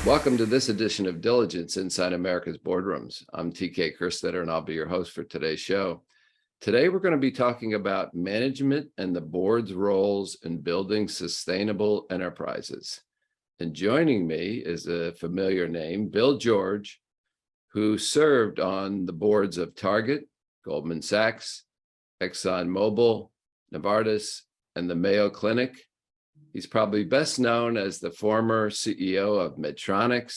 Welcome to this edition of Diligence Inside America's Boardrooms. I'm TK Kerstetter, and I'll be your host for today's show. Today, we're going to be talking about management and the board's roles in building sustainable enterprises. And joining me is a familiar name, Bill George, who served on the boards of Target, Goldman Sachs, ExxonMobil, Novartis, and the Mayo Clinic. He's probably best known as the former CEO of Medtronic,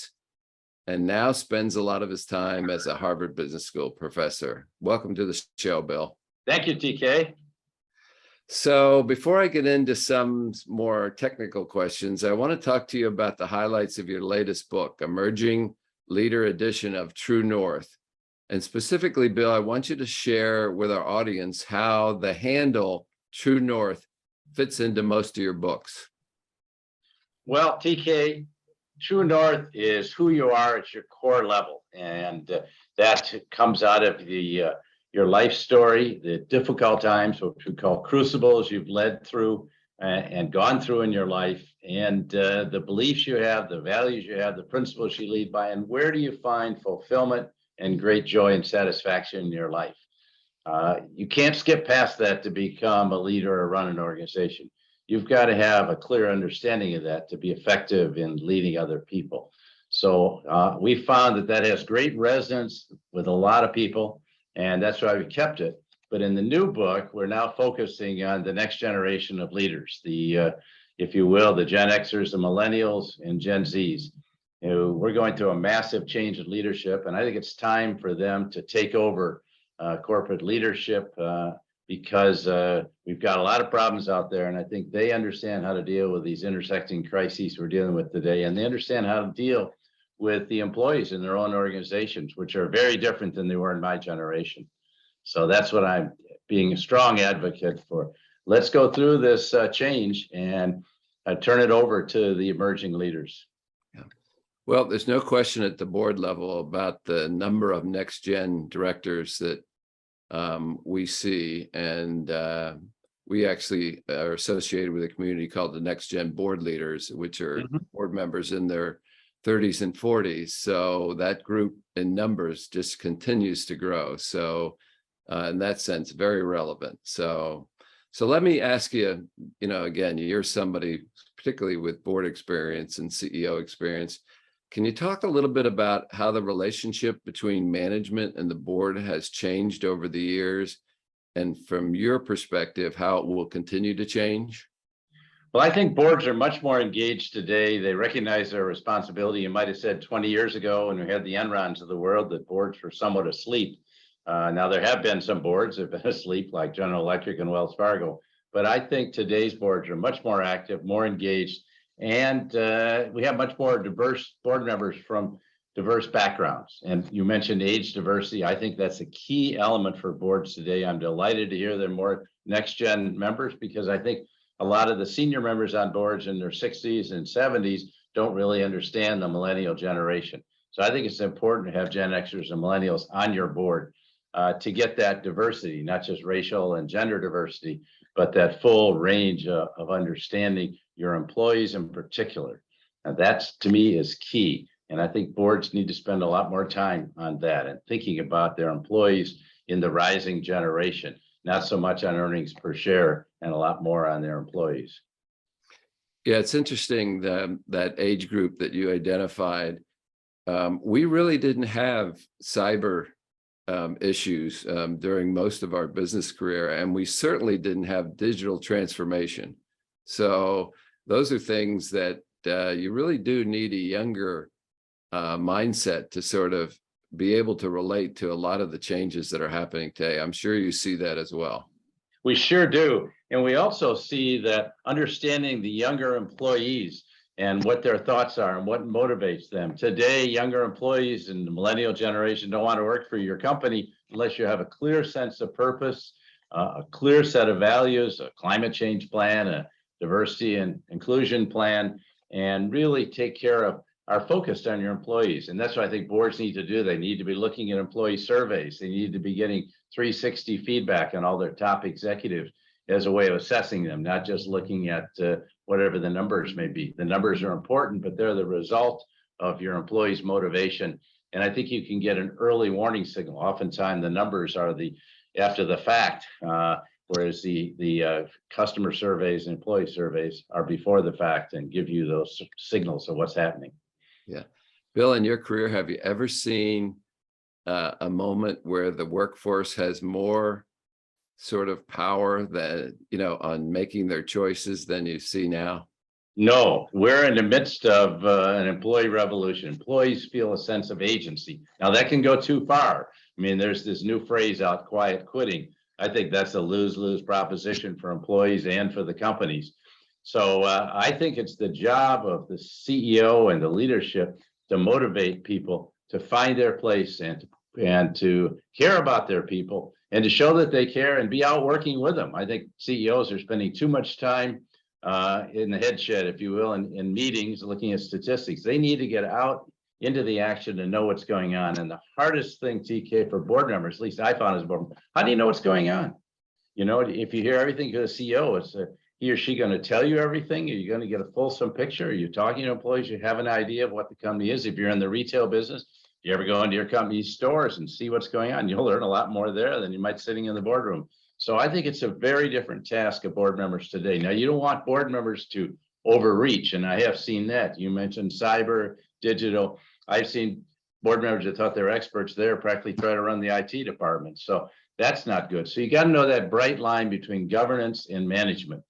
and now spends a lot of his time as a Harvard Business School professor. Welcome to the show, Bill. Thank you, TK. So before I get into some more technical questions, I want to talk to you about the highlights of your latest book, Emerging Leader Edition of True North. And specifically, Bill, I want you to share with our audience how the handle True North fits into most of your books. Well, TK, True North is who you are at your core level. And that comes out of your life story, the difficult times, what we call crucibles you've led through and gone through in your life, and the beliefs you have, the values you have, the principles you lead by, and where do you find fulfillment and great joy and satisfaction in your life. You can't skip past that to become a leader or run an organization. You've got to have a clear understanding of that to be effective in leading other people. So we found that has great resonance with a lot of people, and that's why we kept it. But in the new book, we're now focusing on the next generation of leaders, if you will, the Gen Xers, the Millennials, and Gen Zs. We're going through a massive change in leadership, and I think it's time for them to take over corporate leadership because we've got a lot of problems out there, and I think they understand how to deal with these intersecting crises we're dealing with today, and they understand how to deal with the employees in their own organizations, which are very different than they were in my generation. So that's what I'm being a strong advocate for. Let's go through this change and turn it over to the emerging leaders. Yeah. Well, there's no question at the board level about the number of next-gen directors that we see, and we actually are associated with a community called the Next Gen Board Leaders, which are board members in their 30s and 40s. So that group in numbers just continues to grow. So in that sense, very relevant. So let me ask you, again, you're somebody particularly with board experience and CEO experience. Can you talk a little bit about how the relationship between management and the board has changed over the years, and from your perspective, how it will continue to change? Well, I think boards are much more engaged today. They recognize their responsibility. You might have said 20 years ago when we had the Enrons of the world that boards were somewhat asleep. Now, there have been some boards that have been asleep, like General Electric and Wells Fargo. But I think today's boards are much more active, more engaged, and we have much more diverse board members from diverse backgrounds. And you mentioned age diversity. I think that's a key element for boards today. I'm delighted to hear there are more next-gen members, because I think a lot of the senior members on boards in their 60s and 70s don't really understand the millennial generation. So I think it's important to have Gen Xers and millennials on your board to get that diversity, not just racial and gender diversity, but that full range of understanding your employees in particular. And that's, to me, is key. And I think boards need to spend a lot more time on that and thinking about their employees in the rising generation, not so much on earnings per share and a lot more on their employees. Yeah, it's interesting that age group that you identified. We really didn't have cyber issues during most of our business career, and we certainly didn't have digital transformation. So those are things that you really do need a younger mindset to sort of be able to relate to a lot of the changes that are happening today. I'm sure you see that as well. We sure do. And we also see that understanding the younger employees and what their thoughts are and what motivates them. Today, younger employees in the millennial generation don't want to work for your company unless you have a clear sense of purpose, a clear set of values, a climate change plan, a diversity and inclusion plan, and really take care of, are focused on your employees. And that's what I think boards need to do. They need to be looking at employee surveys. They need to be getting 360 feedback on all their top executives as a way of assessing them, not just looking at whatever the numbers may be. The numbers are important, but they're the result of your employees' motivation. And I think you can get an early warning signal. Oftentimes the numbers are the after the fact, whereas the customer surveys and employee surveys are before the fact and give you those signals of what's happening. Yeah. Bill, in your career, have you ever seen a moment where the workforce has more sort of power that, on making their choices than you see now? No, we're in the midst of an employee revolution. Employees feel a sense of agency. Now that can go too far. I mean, there's this new phrase out, quiet quitting. I think that's a lose-lose proposition for employees and for the companies. So I think it's the job of the CEO and the leadership to motivate people to find their place and to care about their people and to show that they care and be out working with them. I think CEOs are spending too much time in the head shed, if you will, in meetings, looking at statistics. They need to get out into the action and know what's going on. And the hardest thing, TK, for board members, at least I found as a board member, how do you know what's going on? If you hear everything to the CEO, is he or she going to tell you everything? Are you going to get a fulsome picture? Are you talking to employees? You have an idea of what the company is. If you're in the retail business, you ever go into your company's stores and see what's going on? You'll learn a lot more there than you might sitting in the boardroom. So I think it's a very different task of board members today. Now, you don't want board members to overreach, and I have seen that. You mentioned cyber, digital. I've seen board members that thought they were experts there practically try to run the IT department. So that's not good. So you got to know that bright line between governance and management.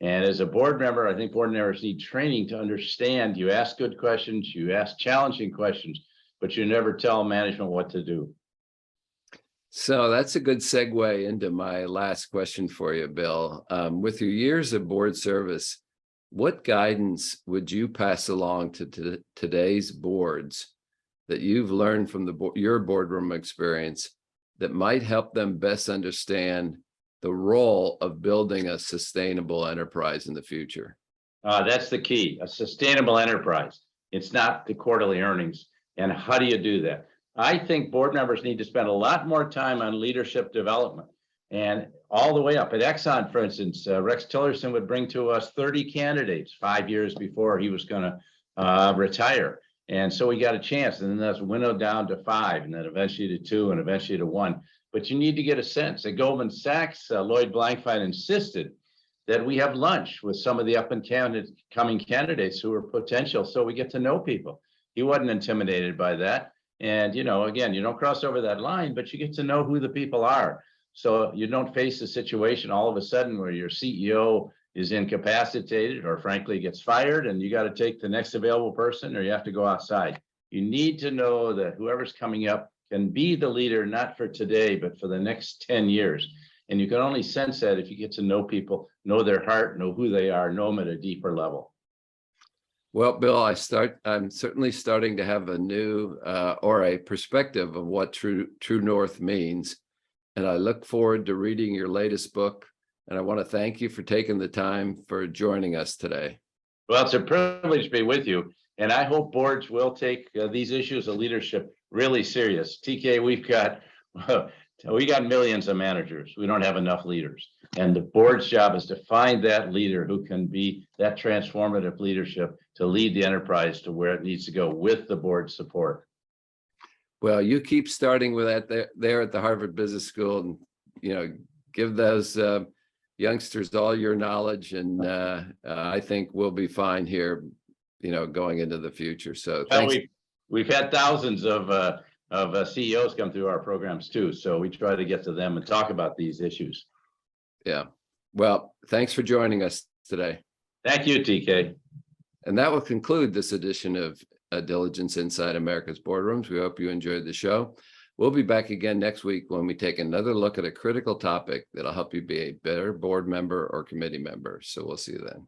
And as a board member, I think board members need training to understand. You ask good questions, you ask challenging questions, but you never tell management what to do. So that's a good segue into my last question for you, Bill. With your years of board service, what guidance would you pass along to today's boards that you've learned from your boardroom experience that might help them best understand the role of building a sustainable enterprise in the future? That's the key, a sustainable enterprise. It's not the quarterly earnings. And how do you do that? I think board members need to spend a lot more time on leadership development and all the way up. At Exxon, for instance, Rex Tillerson would bring to us 30 candidates 5 years before he was going to retire. And so we got a chance, and then that's winnowed down to 5, and then eventually to 2, and eventually to 1. But you need to get a sense. At Goldman Sachs, Lloyd Blankfein insisted that we have lunch with some of the up-and-coming candidates who are potential, so we get to know people. He wasn't intimidated by that. And, again, you don't cross over that line, but you get to know who the people are. So you don't face a situation all of a sudden where your CEO is incapacitated or frankly gets fired and you got to take the next available person or you have to go outside. You need to know that whoever's coming up can be the leader, not for today, but for the next 10 years. And you can only sense that if you get to know people, know their heart, know who they are, know them at a deeper level. Well, Bill, I'm certainly starting to have a new or a perspective of what true north means. And I look forward to reading your latest book. And I want to thank you for taking the time for joining us today. Well, it's a privilege to be with you. And I hope boards will take these issues of leadership really serious. TK, we got millions of managers. We don't have enough leaders. And the board's job is to find that leader who can be that transformative leadership to lead the enterprise to where it needs to go with the board's support. Well, you keep starting with that there at the Harvard Business School, and give those youngsters all your knowledge, and I think we'll be fine here, going into the future. So thanks. We've had thousands of CEOs come through our programs too, so we try to get to them and talk about these issues. Yeah. Well, thanks for joining us today. Thank you, TK. And that will conclude this edition of Diligence Inside America's Boardrooms. We hope you enjoyed the show. We'll be back again next week when we take another look at a critical topic that'll help you be a better board member or committee member. So we'll see you then.